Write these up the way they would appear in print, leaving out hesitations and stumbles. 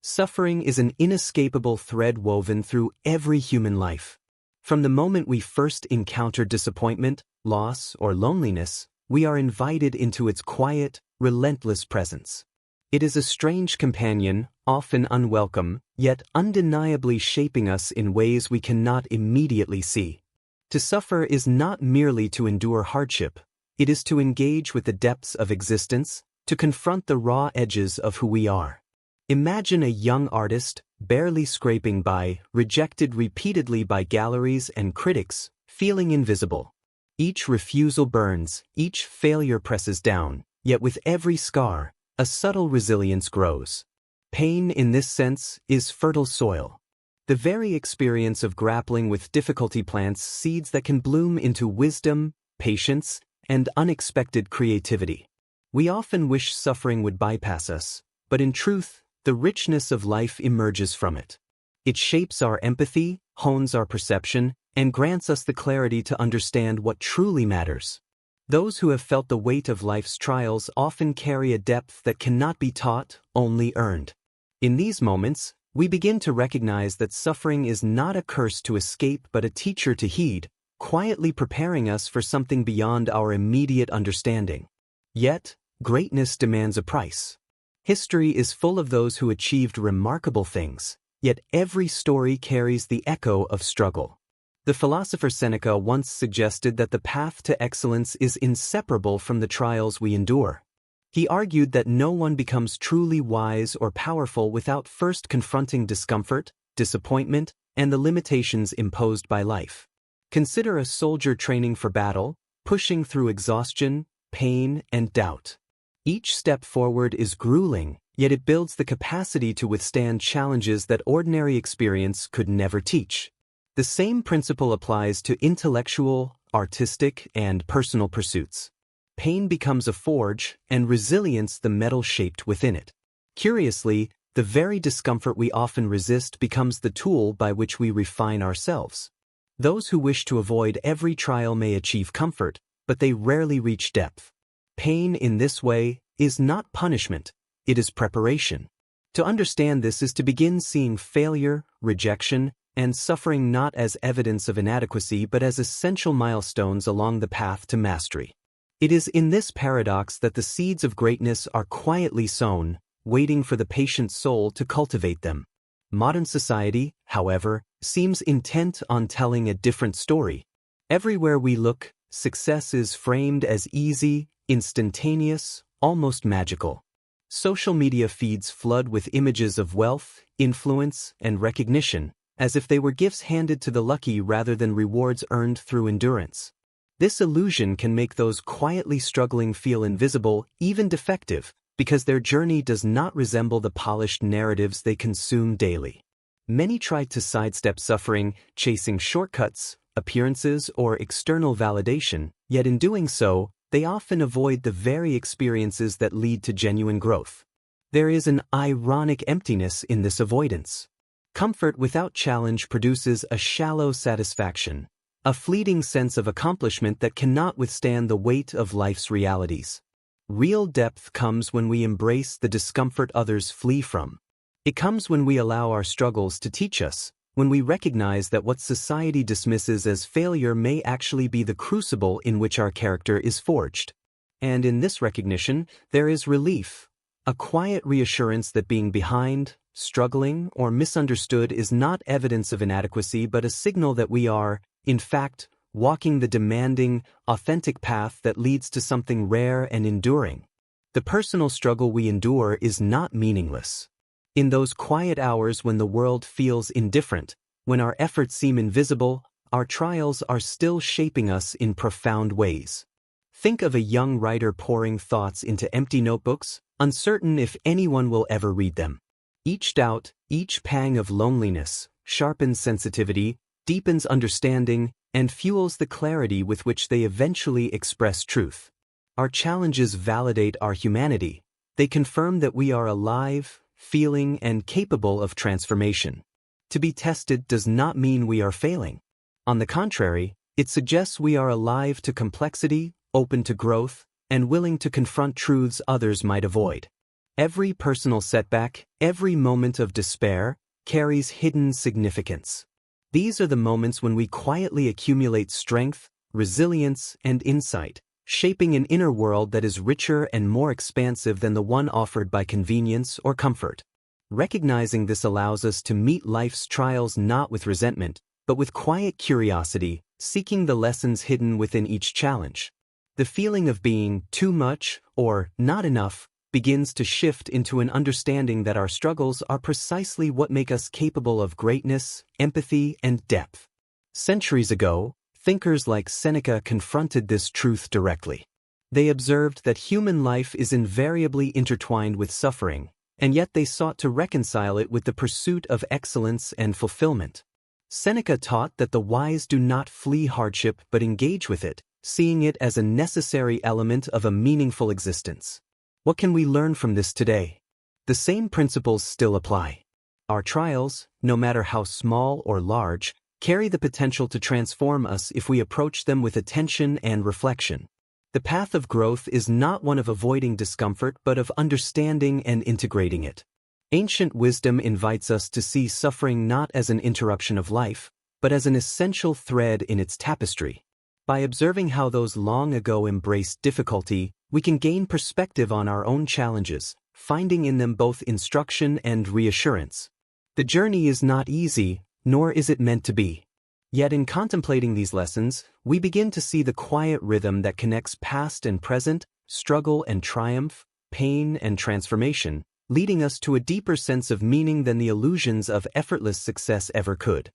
Suffering is an inescapable thread woven through every human life. From the moment we first encounter disappointment, loss, or loneliness, we are invited into its quiet, relentless presence. It is a strange companion, often unwelcome, yet undeniably shaping us in ways we cannot immediately see. To suffer is not merely to endure hardship, it is to engage with the depths of existence, to confront the raw edges of who we are. Imagine a young artist, barely scraping by, rejected repeatedly by galleries and critics, feeling invisible. Each refusal burns, each failure presses down, yet with every scar, a subtle resilience grows. Pain, in this sense, is fertile soil. The very experience of grappling with difficulty plants seeds that can bloom into wisdom, patience, and unexpected creativity. We often wish suffering would bypass us, but in truth, the richness of life emerges from it. It shapes our empathy, hones our perception, and grants us the clarity to understand what truly matters. Those who have felt the weight of life's trials often carry a depth that cannot be taught, only earned. In these moments, we begin to recognize that suffering is not a curse to escape but a teacher to heed, quietly preparing us for something beyond our immediate understanding. Yet, greatness demands a price. History is full of those who achieved remarkable things, yet every story carries the echo of struggle. The philosopher Seneca once suggested that the path to excellence is inseparable from the trials we endure. He argued that no one becomes truly wise or powerful without first confronting discomfort, disappointment, and the limitations imposed by life. Consider a soldier training for battle, pushing through exhaustion, pain, and doubt. Each step forward is grueling, yet it builds the capacity to withstand challenges that ordinary experience could never teach. The same principle applies to intellectual, artistic, and personal pursuits. Pain becomes a forge, and resilience the metal shaped within it. Curiously, the very discomfort we often resist becomes the tool by which we refine ourselves. Those who wish to avoid every trial may achieve comfort, but they rarely reach depth. Pain, in this way, is not punishment, it is preparation. To understand this is to begin seeing failure, rejection, and suffering not as evidence of inadequacy but as essential milestones along the path to mastery. It is in this paradox that the seeds of greatness are quietly sown, waiting for the patient soul to cultivate them. Modern society, however, seems intent on telling a different story. Everywhere we look, success is framed as easy, instantaneous, almost magical. Social media feeds flood with images of wealth, influence, and recognition, as if they were gifts handed to the lucky rather than rewards earned through endurance. This illusion can make those quietly struggling feel invisible, even defective, because their journey does not resemble the polished narratives they consume daily. Many try to sidestep suffering, chasing shortcuts, appearances, or external validation, yet in doing so, they often avoid the very experiences that lead to genuine growth. There is an ironic emptiness in this avoidance. Comfort without challenge produces a shallow satisfaction, a fleeting sense of accomplishment that cannot withstand the weight of life's realities. Real depth comes when we embrace the discomfort others flee from. It comes when we allow our struggles to teach us, when we recognize that what society dismisses as failure may actually be the crucible in which our character is forged. And in this recognition, there is relief, a quiet reassurance that being behind, struggling, or misunderstood is not evidence of inadequacy but a signal that we are, in fact, walking the demanding, authentic path that leads to something rare and enduring. The personal struggle we endure is not meaningless. In those quiet hours when the world feels indifferent, when our efforts seem invisible, our trials are still shaping us in profound ways. Think of a young writer pouring thoughts into empty notebooks, uncertain if anyone will ever read them. Each doubt, each pang of loneliness, sharpens sensitivity, deepens understanding, and fuels the clarity with which they eventually express truth. Our challenges validate our humanity. They confirm that we are alive, feeling, and capable of transformation. To be tested does not mean we are failing. On the contrary, it suggests we are alive to complexity, open to growth, and willing to confront truths others might avoid. Every personal setback, every moment of despair, carries hidden significance. These are the moments when we quietly accumulate strength, resilience, and insight, shaping an inner world that is richer and more expansive than the one offered by convenience or comfort. Recognizing this allows us to meet life's trials not with resentment, but with quiet curiosity, seeking the lessons hidden within each challenge. The feeling of being too much or not enough begins to shift into an understanding that our struggles are precisely what make us capable of greatness, empathy, and depth. Centuries ago, thinkers like Seneca confronted this truth directly. They observed that human life is invariably intertwined with suffering, and yet they sought to reconcile it with the pursuit of excellence and fulfillment. Seneca taught that the wise do not flee hardship but engage with it, seeing it as a necessary element of a meaningful existence. What can we learn from this today? The same principles still apply. Our trials, no matter how small or large, carry the potential to transform us if we approach them with attention and reflection. The path of growth is not one of avoiding discomfort but of understanding and integrating it. Ancient wisdom invites us to see suffering not as an interruption of life, but as an essential thread in its tapestry. By observing how those long ago embraced difficulty, we can gain perspective on our own challenges, finding in them both instruction and reassurance. The journey is not easy, nor is it meant to be. Yet in contemplating these lessons, we begin to see the quiet rhythm that connects past and present, struggle and triumph, pain and transformation, leading us to a deeper sense of meaning than the illusions of effortless success ever could.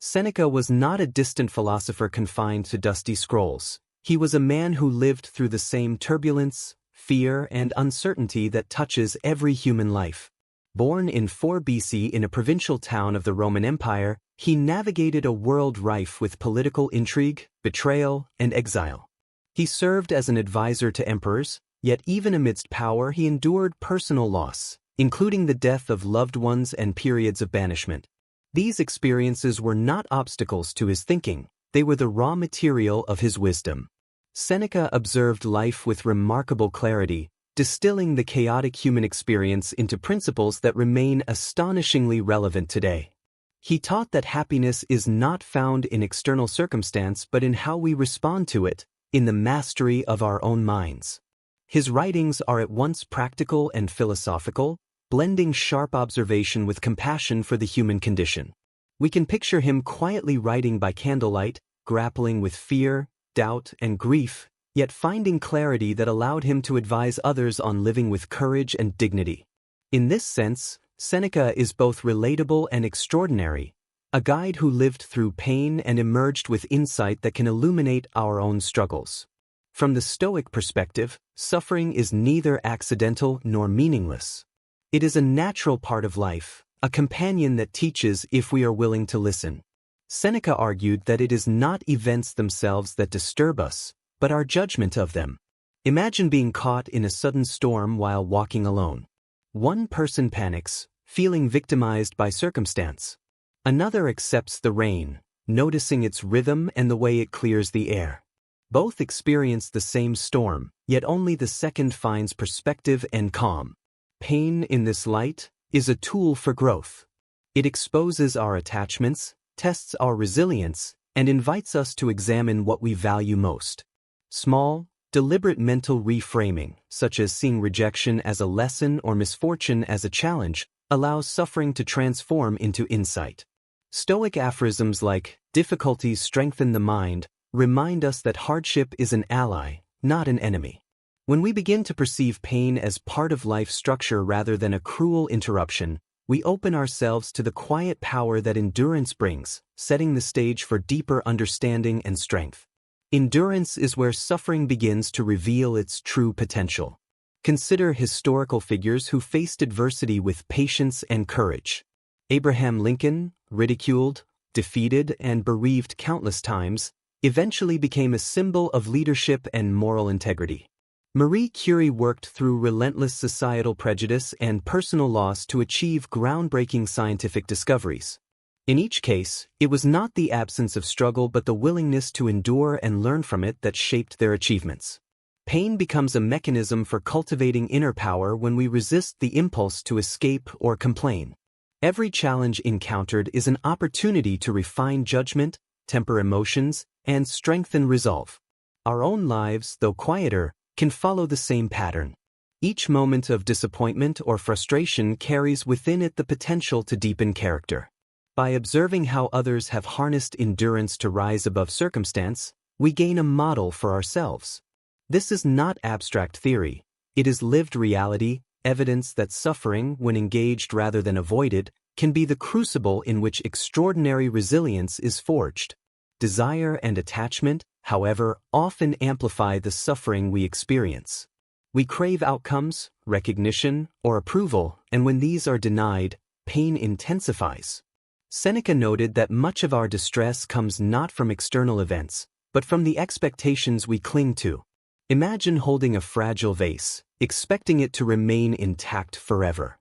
Seneca was not a distant philosopher confined to dusty scrolls. He was a man who lived through the same turbulence, fear, and uncertainty that touches every human life. Born in 4 BC in a provincial town of the Roman Empire, he navigated a world rife with political intrigue, betrayal, and exile. He served as an advisor to emperors, yet even amidst power he endured personal loss, including the death of loved ones and periods of banishment. These experiences were not obstacles to his thinking, they were the raw material of his wisdom. Seneca observed life with remarkable clarity, distilling the chaotic human experience into principles that remain astonishingly relevant today. He taught that happiness is not found in external circumstance but in how we respond to it, in the mastery of our own minds. His writings are at once practical and philosophical, blending sharp observation with compassion for the human condition. We can picture him quietly writing by candlelight, grappling with fear, doubt, and grief, yet finding clarity that allowed him to advise others on living with courage and dignity. In this sense, Seneca is both relatable and extraordinary, a guide who lived through pain and emerged with insight that can illuminate our own struggles. From the Stoic perspective, suffering is neither accidental nor meaningless. It is a natural part of life, a companion that teaches if we are willing to listen. Seneca argued that it is not events themselves that disturb us, but our judgment of them. Imagine being caught in a sudden storm while walking alone. One person panics, feeling victimized by circumstance. Another accepts the rain, noticing its rhythm and the way it clears the air. Both experience the same storm, yet only the second finds perspective and calm. Pain, in this light, is a tool for growth. It exposes our attachments, tests our resilience, and invites us to examine what we value most. Small, deliberate mental reframing, such as seeing rejection as a lesson or misfortune as a challenge, allows suffering to transform into insight. Stoic aphorisms like, "Difficulties strengthen the mind," remind us that hardship is an ally, not an enemy. When we begin to perceive pain as part of life's structure rather than a cruel interruption, we open ourselves to the quiet power that endurance brings, setting the stage for deeper understanding and strength. Endurance is where suffering begins to reveal its true potential. Consider historical figures who faced adversity with patience and courage. Abraham Lincoln, ridiculed, defeated, and bereaved countless times, eventually became a symbol of leadership and moral integrity. Marie Curie worked through relentless societal prejudice and personal loss to achieve groundbreaking scientific discoveries. In each case, it was not the absence of struggle but the willingness to endure and learn from it that shaped their achievements. Pain becomes a mechanism for cultivating inner power when we resist the impulse to escape or complain. Every challenge encountered is an opportunity to refine judgment, temper emotions, and strengthen resolve. Our own lives, though quieter, can follow the same pattern. Each moment of disappointment or frustration carries within it the potential to deepen character. By observing how others have harnessed endurance to rise above circumstance, we gain a model for ourselves. This is not abstract theory. It is lived reality, evidence that suffering, when engaged rather than avoided, can be the crucible in which extraordinary resilience is forged. Desire and attachment, however, often amplify the suffering we experience. We crave outcomes, recognition, or approval, and when these are denied, pain intensifies. Seneca noted that much of our distress comes not from external events, but from the expectations we cling to. Imagine holding a fragile vase, expecting it to remain intact forever.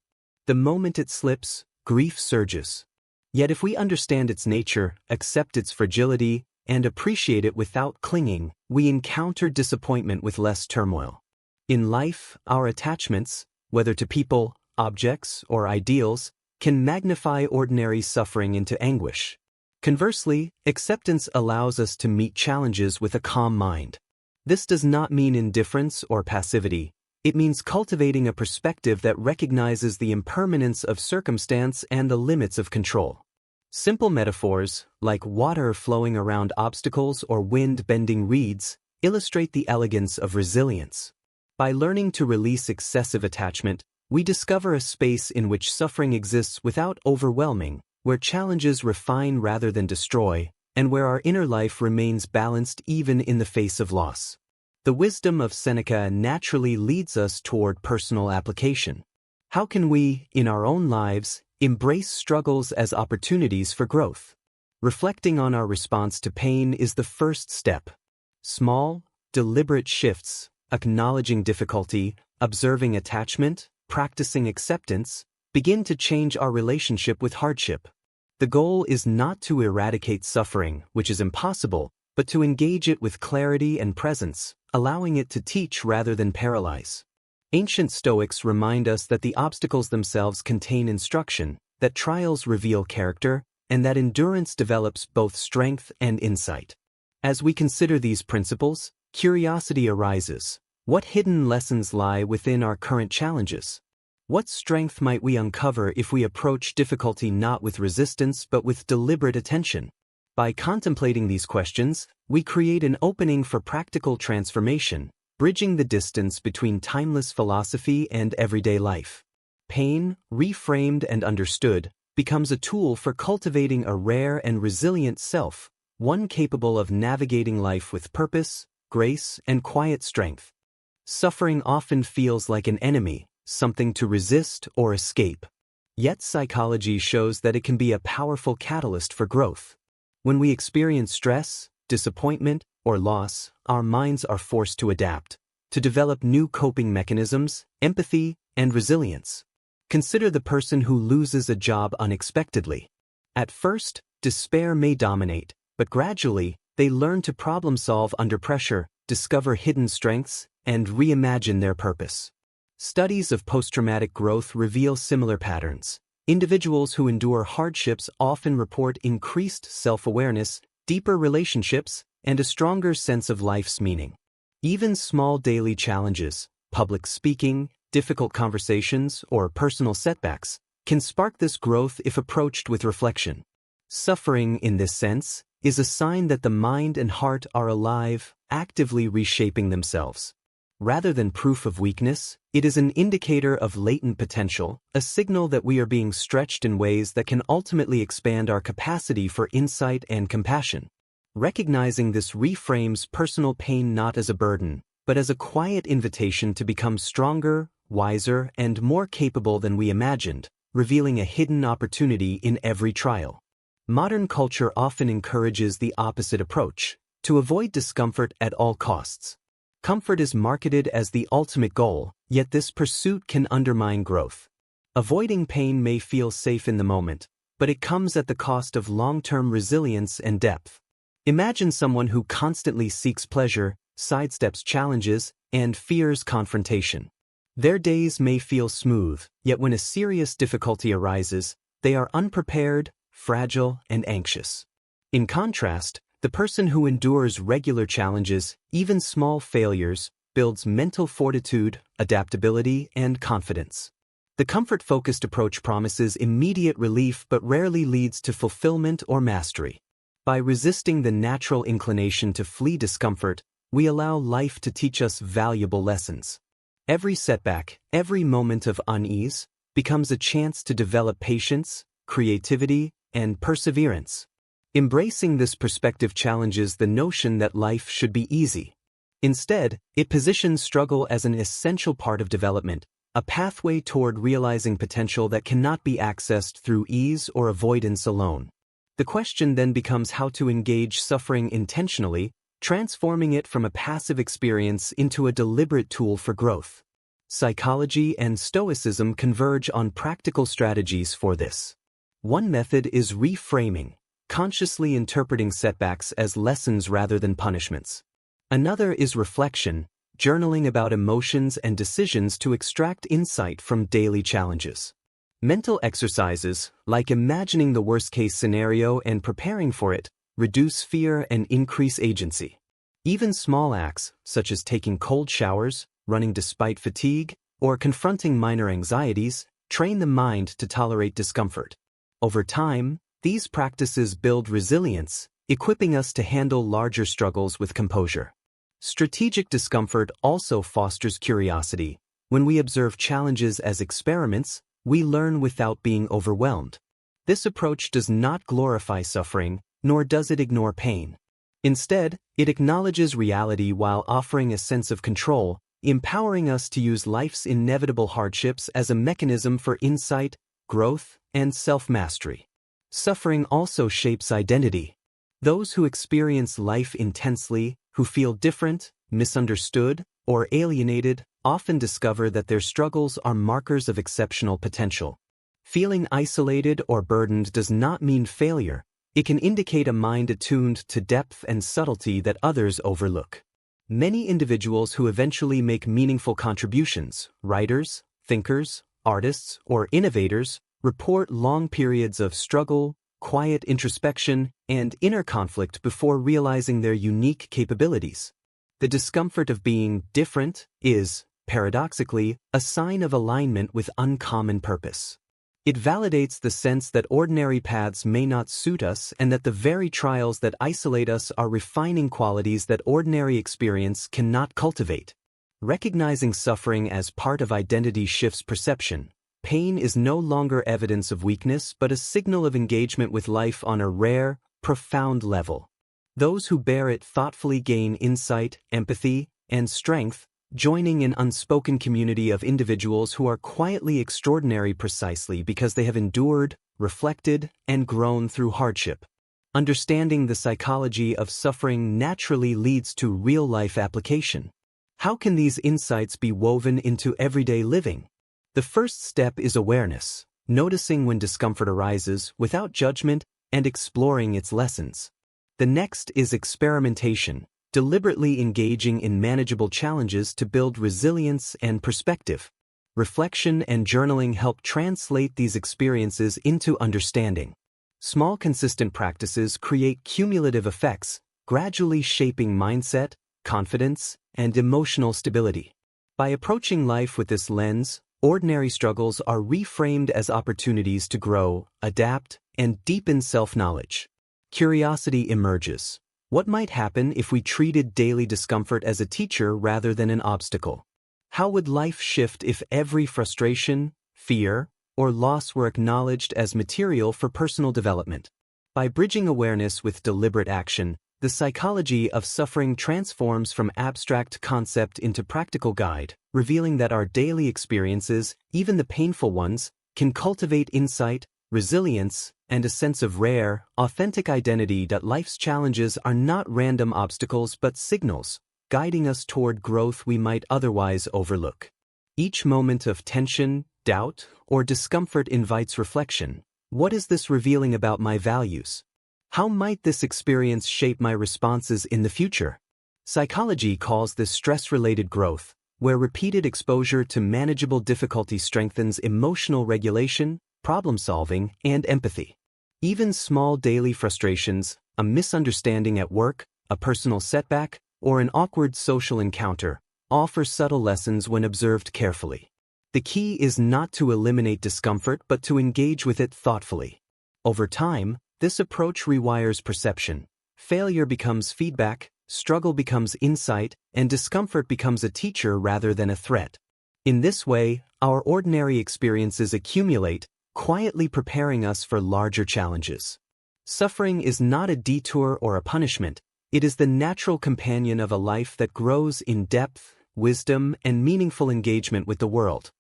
The moment it slips, grief surges. Yet if we understand its nature, accept its fragility, and appreciate it without clinging, we encounter disappointment with less turmoil. In life, our attachments, whether to people, objects, or ideals, can magnify ordinary suffering into anguish. Conversely, acceptance allows us to meet challenges with a calm mind. This does not mean indifference or passivity. It means cultivating a perspective that recognizes the impermanence of circumstance and the limits of control. Simple metaphors, like water flowing around obstacles or wind bending reeds, illustrate the elegance of resilience. By learning to release excessive attachment, we discover a space in which suffering exists without overwhelming, where challenges refine rather than destroy, and where our inner life remains balanced even in the face of loss. The wisdom of Seneca naturally leads us toward personal application. How can we, in our own lives, embrace struggles as opportunities for growth? Reflecting on our response to pain is the first step. Small, deliberate shifts, acknowledging difficulty, observing attachment, practicing acceptance, begin to change our relationship with hardship. The goal is not to eradicate suffering, which is impossible, but to engage it with clarity and presence, allowing it to teach rather than paralyze. Ancient Stoics remind us that the obstacles themselves contain instruction, that trials reveal character, and that endurance develops both strength and insight. As we consider these principles, curiosity arises. What hidden lessons lie within our current challenges? What strength might we uncover if we approach difficulty not with resistance but with deliberate attention? By contemplating these questions, we create an opening for practical transformation, bridging the distance between timeless philosophy and everyday life. Pain, reframed and understood, becomes a tool for cultivating a rare and resilient self, one capable of navigating life with purpose, grace, and quiet strength. Suffering often feels like an enemy, something to resist or escape. Yet psychology shows that it can be a powerful catalyst for growth. When we experience stress, disappointment, or loss, our minds are forced to adapt, to develop new coping mechanisms, empathy, and resilience. Consider the person who loses a job unexpectedly. At first, despair may dominate, but gradually, they learn to problem solve under pressure, discover hidden strengths, and reimagine their purpose. Studies of post-traumatic growth reveal similar patterns. Individuals who endure hardships often report increased self-awareness, deeper relationships, and a stronger sense of life's meaning. Even small daily challenges, public speaking, difficult conversations, or personal setbacks, can spark this growth if approached with reflection. Suffering, in this sense, is a sign that the mind and heart are alive, actively reshaping themselves. Rather than proof of weakness, it is an indicator of latent potential, a signal that we are being stretched in ways that can ultimately expand our capacity for insight and compassion. Recognizing this reframes personal pain not as a burden, but as a quiet invitation to become stronger, wiser, and more capable than we imagined, revealing a hidden opportunity in every trial. Modern culture often encourages the opposite approach, to avoid discomfort at all costs. Comfort is marketed as the ultimate goal, yet this pursuit can undermine growth. Avoiding pain may feel safe in the moment, but it comes at the cost of long-term resilience and depth. Imagine someone who constantly seeks pleasure, sidesteps challenges, and fears confrontation. Their days may feel smooth, yet when a serious difficulty arises, they are unprepared, fragile, and anxious. In contrast, the person who endures regular challenges, even small failures, builds mental fortitude, adaptability, and confidence. The comfort-focused approach promises immediate relief but rarely leads to fulfillment or mastery. By resisting the natural inclination to flee discomfort, we allow life to teach us valuable lessons. Every setback, every moment of unease, becomes a chance to develop patience, creativity, and perseverance. Embracing this perspective challenges the notion that life should be easy. Instead, it positions struggle as an essential part of development, a pathway toward realizing potential that cannot be accessed through ease or avoidance alone. The question then becomes how to engage suffering intentionally, transforming it from a passive experience into a deliberate tool for growth. Psychology and Stoicism converge on practical strategies for this. One method is reframing, consciously interpreting setbacks as lessons rather than punishments. Another is reflection, journaling about emotions and decisions to extract insight from daily challenges. Mental exercises, like imagining the worst-case scenario and preparing for it, reduce fear and increase agency. Even small acts, such as taking cold showers, running despite fatigue, or confronting minor anxieties, train the mind to tolerate discomfort. Over time, these practices build resilience, equipping us to handle larger struggles with composure. Strategic discomfort also fosters curiosity. When we observe challenges as experiments, we learn without being overwhelmed. This approach does not glorify suffering, nor does it ignore pain. Instead, it acknowledges reality while offering a sense of control, empowering us to use life's inevitable hardships as a mechanism for insight, growth, and self-mastery. Suffering also shapes identity. Those who experience life intensely, who feel different, misunderstood, or alienated, often discover that their struggles are markers of exceptional potential. Feeling isolated or burdened does not mean failure. It can indicate a mind attuned to depth and subtlety that others overlook. Many individuals who eventually make meaningful contributions, writers, thinkers, artists, or innovators, report long periods of struggle, quiet introspection, and inner conflict before realizing their unique capabilities. The discomfort of being different is, paradoxically, a sign of alignment with uncommon purpose. It validates the sense that ordinary paths may not suit us and that the very trials that isolate us are refining qualities that ordinary experience cannot cultivate. Recognizing suffering as part of identity shifts perception. Pain is no longer evidence of weakness but a signal of engagement with life on a rare, profound level. Those who bear it thoughtfully gain insight, empathy, and strength, joining an unspoken community of individuals who are quietly extraordinary precisely because they have endured, reflected, and grown through hardship. Understanding the psychology of suffering naturally leads to real-life application. How can these insights be woven into everyday living? The first step is awareness, noticing when discomfort arises without judgment and exploring its lessons. The next is experimentation, deliberately engaging in manageable challenges to build resilience and perspective. Reflection and journaling help translate these experiences into understanding. Small consistent practices create cumulative effects, gradually shaping mindset, confidence, and emotional stability. By approaching life with this lens, ordinary struggles are reframed as opportunities to grow, adapt, and deepen self-knowledge. Curiosity emerges. What might happen if we treated daily discomfort as a teacher rather than an obstacle? How would life shift if every frustration, fear, or loss were acknowledged as material for personal development? By bridging awareness with deliberate action, the psychology of suffering transforms from abstract concept into practical guide, revealing that our daily experiences, even the painful ones, can cultivate insight, resilience, and a sense of rare, authentic identity. That life's challenges are not random obstacles but signals, guiding us toward growth we might otherwise overlook. Each moment of tension, doubt, or discomfort invites reflection. What is this revealing about my values? How might this experience shape my responses in the future? Psychology calls this stress-related growth, where repeated exposure to manageable difficulty strengthens emotional regulation, problem-solving, and empathy. Even small daily frustrations, a misunderstanding at work, a personal setback, or an awkward social encounter, offer subtle lessons when observed carefully. The key is not to eliminate discomfort but to engage with it thoughtfully. Over time, this approach rewires perception. Failure becomes feedback, struggle becomes insight, and discomfort becomes a teacher rather than a threat. In this way, our ordinary experiences accumulate, quietly preparing us for larger challenges. Suffering is not a detour or a punishment, it is the natural companion of a life that grows in depth, wisdom, and meaningful engagement with the world.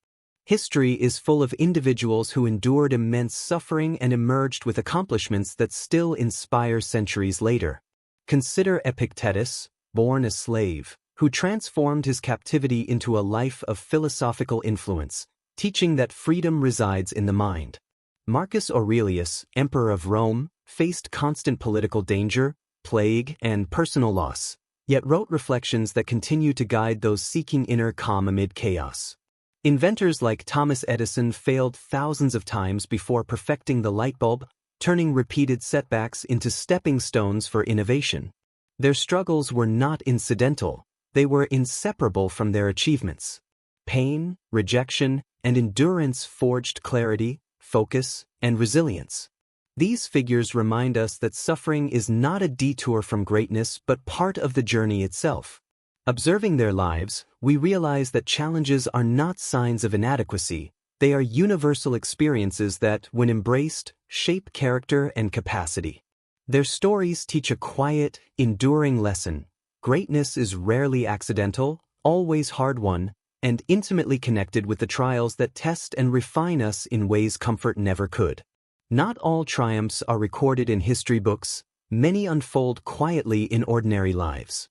History is full of individuals who endured immense suffering and emerged with accomplishments that still inspire centuries later. Consider Epictetus, born a slave, who transformed his captivity into a life of philosophical influence, teaching that freedom resides in the mind. Marcus Aurelius, emperor of Rome, faced constant political danger, plague, and personal loss, yet wrote reflections that continue to guide those seeking inner calm amid chaos. Inventors like Thomas Edison failed thousands of times before perfecting the light bulb, turning repeated setbacks into stepping stones for innovation. Their struggles were not incidental, they were inseparable from their achievements. Pain, rejection, and endurance forged clarity, focus, and resilience. These figures remind us that suffering is not a detour from greatness but part of the journey itself. Observing their lives, we realize that challenges are not signs of inadequacy, they are universal experiences that, when embraced, shape character and capacity. Their stories teach a quiet, enduring lesson. Greatness is rarely accidental, always hard-won, and intimately connected with the trials that test and refine us in ways comfort never could. Not all triumphs are recorded in history books, many unfold quietly in ordinary lives.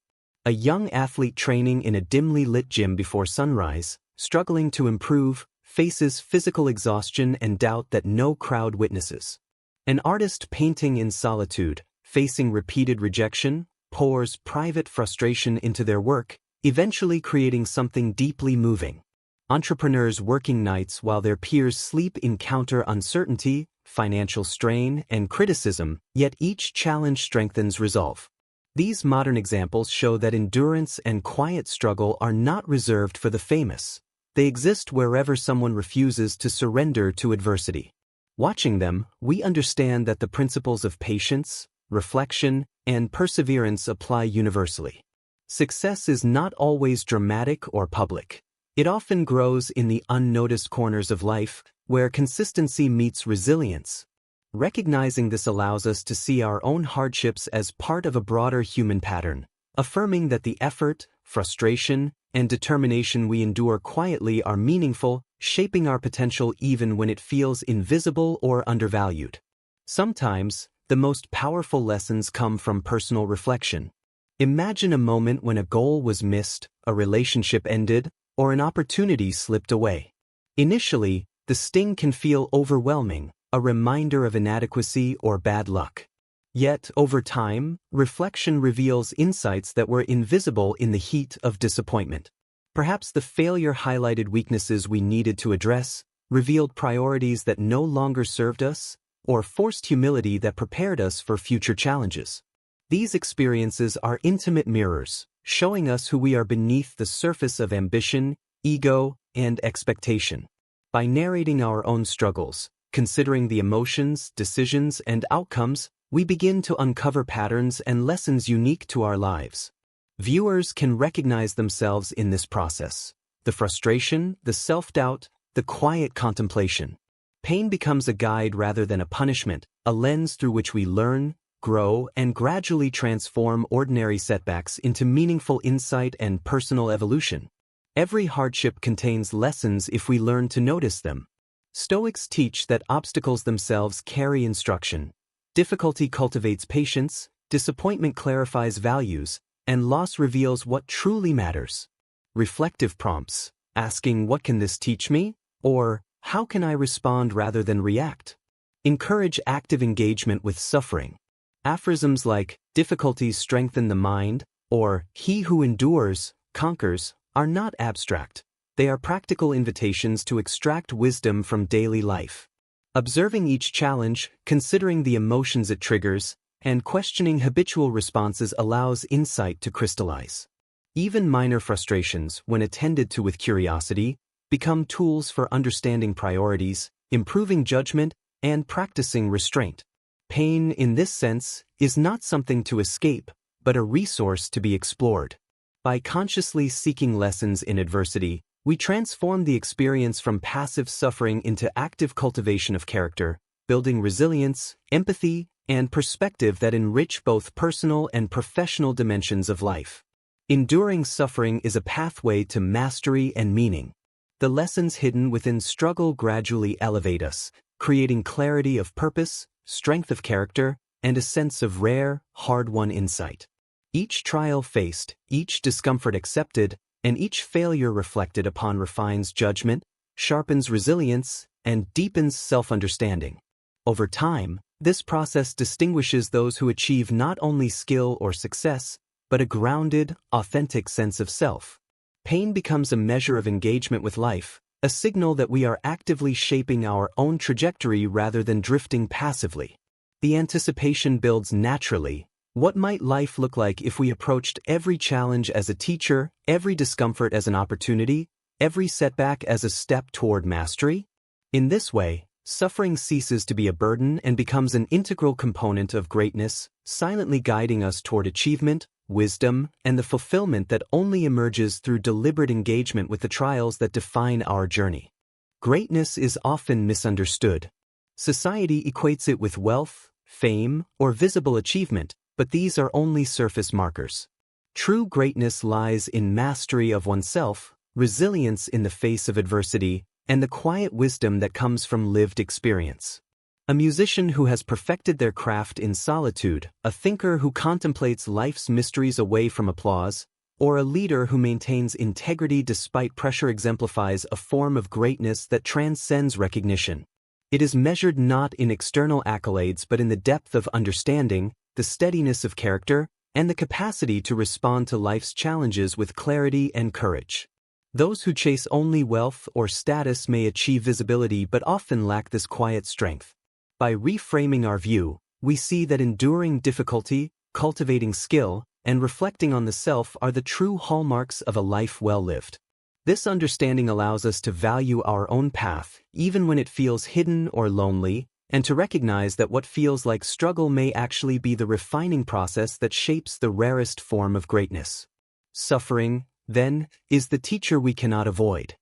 A young athlete training in a dimly lit gym before sunrise, struggling to improve, faces physical exhaustion and doubt that no crowd witnesses. An artist painting in solitude, facing repeated rejection, pours private frustration into their work, eventually creating something deeply moving. Entrepreneurs working nights while their peers sleep encounter uncertainty, financial strain, and criticism, yet each challenge strengthens resolve. These modern examples show that endurance and quiet struggle are not reserved for the famous. They exist wherever someone refuses to surrender to adversity. Watching them, we understand that the principles of patience, reflection, and perseverance apply universally. Success is not always dramatic or public. It often grows in the unnoticed corners of life, where consistency meets resilience. Recognizing this allows us to see our own hardships as part of a broader human pattern, affirming that the effort, frustration, and determination we endure quietly are meaningful, shaping our potential even when it feels invisible or undervalued. Sometimes, the most powerful lessons come from personal reflection. Imagine a moment when a goal was missed, a relationship ended, or an opportunity slipped away. Initially, the sting can feel overwhelming, a reminder of inadequacy or bad luck. Yet, over time, reflection reveals insights that were invisible in the heat of disappointment. Perhaps the failure highlighted weaknesses we needed to address, revealed priorities that no longer served us, or forced humility that prepared us for future challenges. These experiences are intimate mirrors, showing us who we are beneath the surface of ambition, ego, and expectation. By narrating our own struggles, considering the emotions, decisions, and outcomes, we begin to uncover patterns and lessons unique to our lives. Viewers can recognize themselves in this process: the frustration, the self-doubt, the quiet contemplation. Pain becomes a guide rather than a punishment, a lens through which we learn, grow, and gradually transform ordinary setbacks into meaningful insight and personal evolution. Every hardship contains lessons if we learn to notice them. Stoics teach that obstacles themselves carry instruction. Difficulty cultivates patience, disappointment clarifies values, and loss reveals what truly matters. Reflective prompts, asking "What can this teach me?" or "How can I respond rather than react?" encourage active engagement with suffering. Aphorisms like "Difficulties strengthen the mind," or he who endures, conquers, are not abstract. They are practical invitations to extract wisdom from daily life. Observing each challenge, considering the emotions it triggers, and questioning habitual responses allows insight to crystallize. Even minor frustrations, when attended to with curiosity, become tools for understanding priorities, improving judgment, and practicing restraint. Pain, in this sense, is not something to escape, but a resource to be explored. By consciously seeking lessons in adversity, we transform the experience from passive suffering into active cultivation of character, building resilience, empathy, and perspective that enrich both personal and professional dimensions of life. Enduring suffering is a pathway to mastery and meaning. The lessons hidden within struggle gradually elevate us, creating clarity of purpose, strength of character, and a sense of rare, hard-won insight. Each trial faced, each discomfort accepted, and each failure reflected upon refines judgment, sharpens resilience, and deepens self-understanding. Over time, this process distinguishes those who achieve not only skill or success, but a grounded, authentic sense of self. Pain becomes a measure of engagement with life, a signal that we are actively shaping our own trajectory rather than drifting passively. The anticipation builds naturally. What might life look like if we approached every challenge as a teacher, every discomfort as an opportunity, every setback as a step toward mastery? In this way, suffering ceases to be a burden and becomes an integral component of greatness, silently guiding us toward achievement, wisdom, and the fulfillment that only emerges through deliberate engagement with the trials that define our journey. Greatness is often misunderstood. Society equates it with wealth, fame, or visible achievement, but these are only surface markers. True greatness lies in mastery of oneself, resilience in the face of adversity, and the quiet wisdom that comes from lived experience. A musician who has perfected their craft in solitude, a thinker who contemplates life's mysteries away from applause, or a leader who maintains integrity despite pressure exemplifies a form of greatness that transcends recognition. It is measured not in external accolades but in the depth of understanding, the steadiness of character, and the capacity to respond to life's challenges with clarity and courage. Those who chase only wealth or status may achieve visibility but often lack this quiet strength. By reframing our view, we see that enduring difficulty, cultivating skill, and reflecting on the self are the true hallmarks of a life well lived. This understanding allows us to value our own path, even when it feels hidden or lonely, and to recognize that what feels like struggle may actually be the refining process that shapes the rarest form of greatness. Suffering, then, is the teacher we cannot avoid.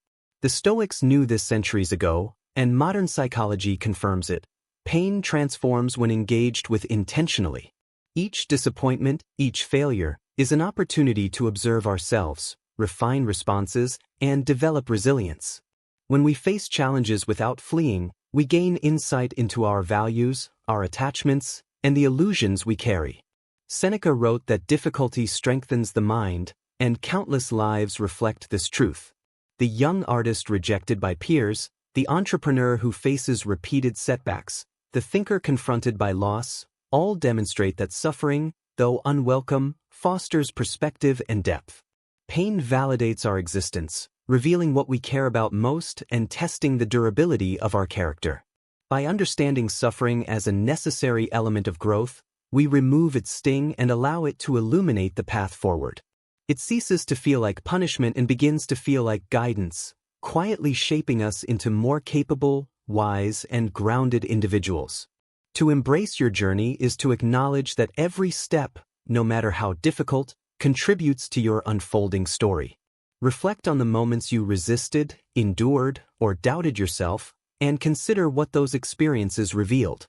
The Stoics knew this centuries ago, and modern psychology confirms it. Pain transforms when engaged with intentionally. Each disappointment, each failure, is an opportunity to observe ourselves, refine responses, and develop resilience. When we face challenges without fleeing, we gain insight into our values, our attachments, and the illusions we carry. Seneca wrote that difficulty strengthens the mind, and countless lives reflect this truth. The young artist rejected by peers, the entrepreneur who faces repeated setbacks, the thinker confronted by loss, all demonstrate that suffering, though unwelcome, fosters perspective and depth. Pain validates our existence, revealing what we care about most and testing the durability of our character. By understanding suffering as a necessary element of growth, we remove its sting and allow it to illuminate the path forward. It ceases to feel like punishment and begins to feel like guidance, quietly shaping us into more capable, wise, and grounded individuals. To embrace your journey is to acknowledge that every step, no matter how difficult, contributes to your unfolding story. Reflect on the moments you resisted, endured, or doubted yourself, and consider what those experiences revealed.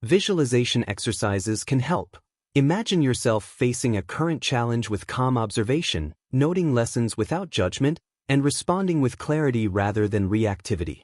Visualization exercises can help. Imagine yourself facing a current challenge with calm observation, noting lessons without judgment, and responding with clarity rather than reactivity.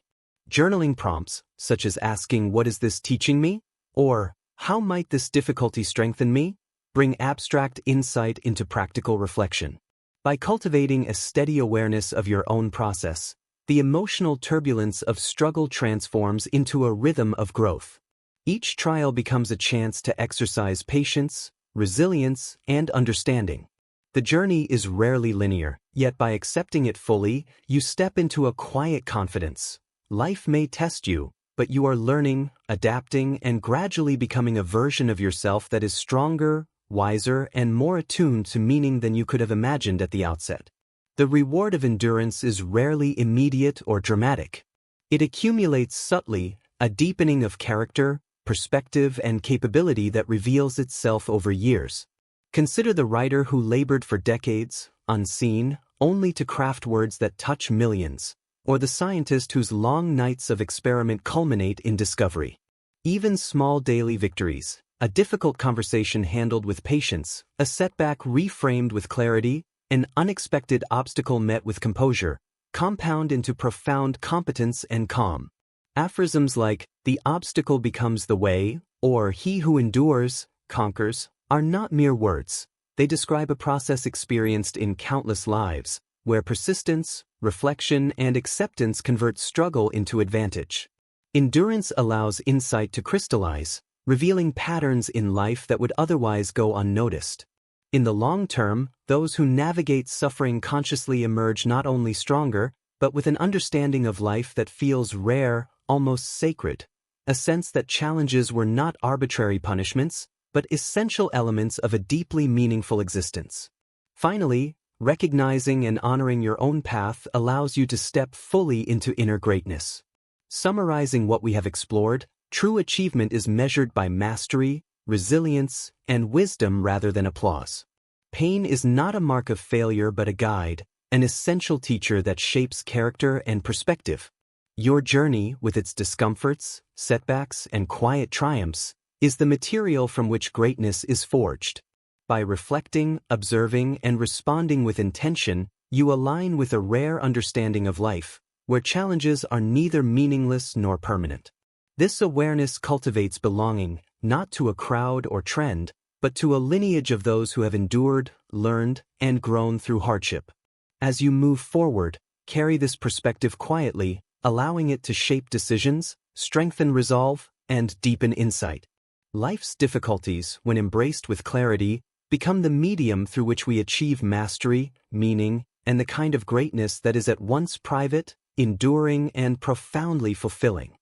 Journaling prompts, such as asking, "What is this teaching me?" or "How might this difficulty strengthen me?" bring abstract insight into practical reflection. By cultivating a steady awareness of your own process, the emotional turbulence of struggle transforms into a rhythm of growth. Each trial becomes a chance to exercise patience, resilience, and understanding. The journey is rarely linear, yet by accepting it fully, you step into a quiet confidence. Life may test you, but you are learning, adapting, and gradually becoming a version of yourself that is stronger, wiser, and more attuned to meaning than you could have imagined at the outset. The reward of endurance is rarely immediate or dramatic. It accumulates subtly, a deepening of character, perspective, and capability that reveals itself over years. Consider the writer who labored for decades, unseen, only to craft words that touch millions, or the scientist whose long nights of experiment culminate in discovery. Even small daily victories, a difficult conversation handled with patience, a setback reframed with clarity, an unexpected obstacle met with composure, compound into profound competence and calm. Aphorisms like, "The obstacle becomes the way," or "He who endures, conquers," are not mere words. They describe a process experienced in countless lives, where persistence, reflection, and acceptance convert struggle into advantage. Endurance allows insight to crystallize, revealing patterns in life that would otherwise go unnoticed. In the long term, those who navigate suffering consciously emerge not only stronger, but with an understanding of life that feels rare, almost sacred, a sense that challenges were not arbitrary punishments, but essential elements of a deeply meaningful existence. Finally, recognizing and honoring your own path allows you to step fully into inner greatness. Summarizing what we have explored, true achievement is measured by mastery, resilience, and wisdom rather than applause. Pain is not a mark of failure but a guide, an essential teacher that shapes character and perspective. Your journey, with its discomforts, setbacks, and quiet triumphs, is the material from which greatness is forged. By reflecting, observing, and responding with intention, you align with a rare understanding of life, where challenges are neither meaningless nor permanent. This awareness cultivates belonging, not to a crowd or trend, but to a lineage of those who have endured, learned, and grown through hardship. As you move forward, carry this perspective quietly, allowing it to shape decisions, strengthen resolve, and deepen insight. Life's difficulties, when embraced with clarity, become the medium through which we achieve mastery, meaning, and the kind of greatness that is at once private, enduring, and profoundly fulfilling.